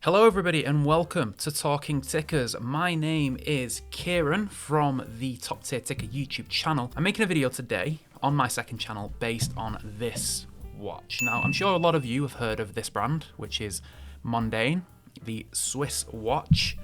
Hello everybody and welcome to Talking Tickers. My name is Kieran from the Top Tier Ticker YouTube channel. I'm making a video today on my second channel based on this watch. Now I'm sure a lot of you have heard of this brand, which is Mondaine, the Swiss watch.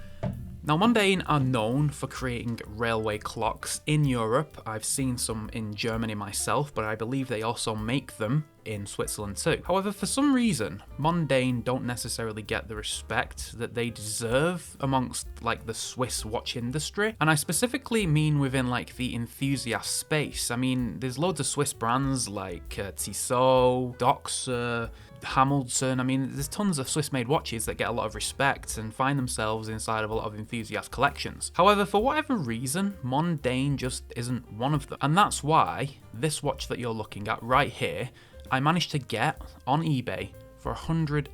Now Mondane are known for creating railway clocks in Europe. I've seen some in Germany myself, but I believe they also make them in Switzerland too. However, for some reason, Mondane don't necessarily get the respect that they deserve amongst like the Swiss watch industry. And I specifically mean within like the enthusiast space. I mean, there's loads of Swiss brands like Tissot, Doxa, Hamilton. I mean, there's tons of Swiss-made watches that get a lot of respect and find themselves inside of a lot of enthusiast collections. However, for whatever reason, Mondane just isn't one of them. And that's why this watch that you're looking at right here, I managed to get on eBay for £150.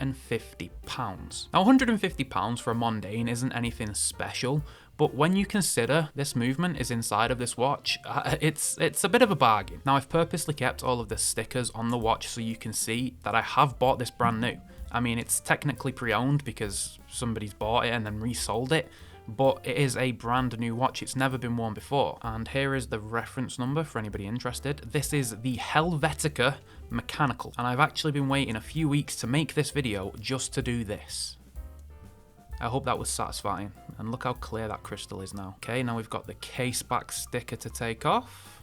Now, £150 for a Mondane isn't anything special, but when you consider this movement is inside of this watch, it's a bit of a bargain. Now, I've purposely kept all of the stickers on the watch so you can see that I have bought this brand new. I mean, it's technically pre-owned because somebody's bought it and then resold it, but it is a brand new watch. It's never been worn before. And here is the reference number for anybody interested. This is the Helvetica Mechanical, and I've actually been waiting a few weeks to make this video just to do this. I hope that was satisfying, and look how clear that crystal is now. Okay, now we've got the case back sticker to take off.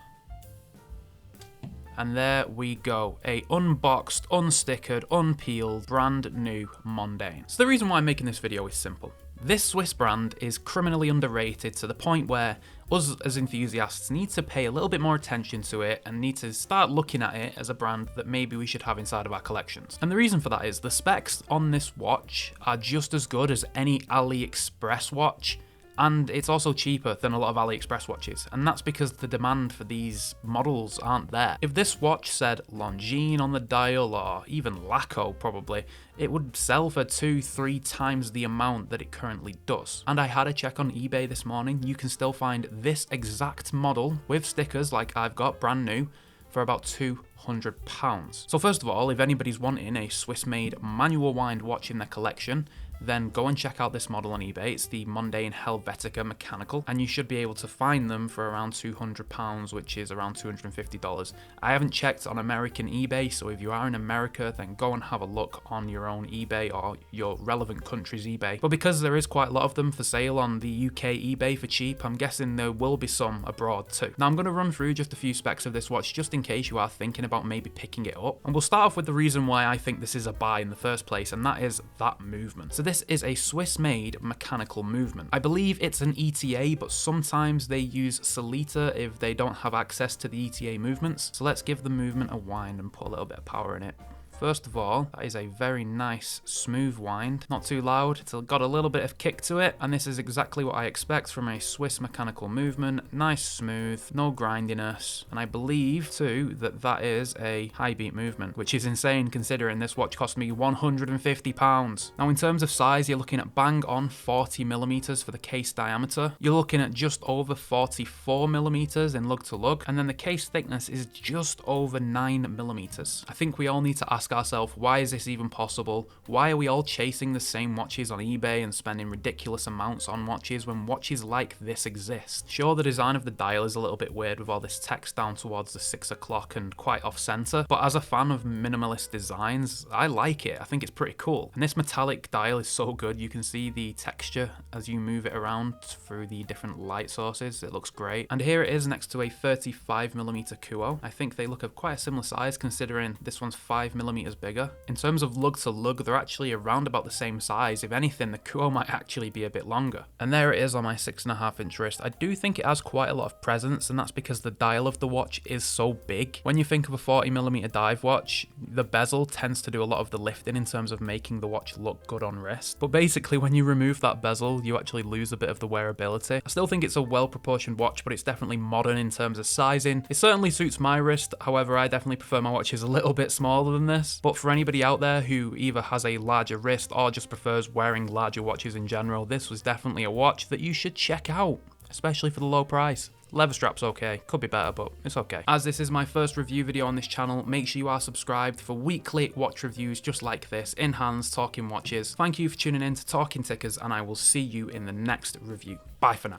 And there we go, a unboxed, unstickered, unpeeled, brand new Mondane. So the reason why I'm making this video is simple. This Swiss brand is criminally underrated to the point where us as enthusiasts need to pay a little bit more attention to it and need to start looking at it as a brand that maybe we should have inside of our collections. And the reason for that is the specs on this watch are just as good as any AliExpress watch, and it's also cheaper than a lot of AliExpress watches, and that's because the demand for these models aren't there. If this watch said Longines on the dial, or even Laco probably, it would sell for 2-3 times the amount that it currently does. And I had a check on eBay this morning. You can still find this exact model with stickers like I've got brand new for about £200. So first of all, if anybody's wanting a Swiss-made manual wind watch in their collection, then go and check out this model on eBay. It's the Mondaine Helvetica Mechanical, and you should be able to find them for around £200, which is around $250. I haven't checked on American eBay, so if you are in America, then go and have a look on your own eBay or your relevant country's eBay. But because there is quite a lot of them for sale on the UK eBay for cheap, I'm guessing there will be some abroad too. Now I'm going to run through just a few specs of this watch just in case you are thinking about maybe picking it up. And we'll start off with the reason why I think this is a buy in the first place, and that is that movement. So this is a Swiss-made mechanical movement. I believe it's an ETA, but sometimes they use Solita if they don't have access to the ETA movements. So let's give the movement a wind and put a little bit of power in it. First of all, that is a very nice, smooth wind. Not too loud, it's got a little bit of kick to it, and this is exactly what I expect from a Swiss mechanical movement. Nice, smooth, no grindiness, and I believe, too, that that is a high beat movement, which is insane considering this watch cost me £150. Now, in terms of size, you're looking at bang on 40mm for the case diameter. You're looking at just over 44mm in lug to lug, and then the case thickness is just over 9mm. I think we all need to ask ourselves, why is this even possible? Why are we all chasing the same watches on eBay and spending ridiculous amounts on watches when watches like this exist? Sure, the design of the dial is a little bit weird with all this text down towards the 6 o'clock and quite off center, but as a fan of minimalist designs, I like it. I think it's pretty cool. And this metallic dial is so good. You can see the texture as you move it around through the different light sources. It looks great. And here it is next to a 35mm Kuo. I think they look of quite a similar size considering this one's 5mm bigger. In terms of lug to lug, they're actually around about the same size. If anything, the Kuo might actually be a bit longer. And there it is on my 6.5-inch wrist. I do think it has quite a lot of presence, and that's because the dial of the watch is so big. When you think of a 40mm dive watch, the bezel tends to do a lot of the lifting in terms of making the watch look good on wrist. But basically, when you remove that bezel, you actually lose a bit of the wearability. I still think it's a well-proportioned watch, but it's definitely modern in terms of sizing. It certainly suits my wrist. However, I definitely prefer my watches a little bit smaller than this. But for anybody out there who either has a larger wrist or just prefers wearing larger watches in general, this was definitely a watch that you should check out, especially for the low price. Leather strap's okay, could be better, but it's okay. As this is my first review video on this channel, make sure you are subscribed for weekly watch reviews just like this, in hands, talking watches. Thank you for tuning in to Talking Tickers, and I will see you in the next review. Bye for now.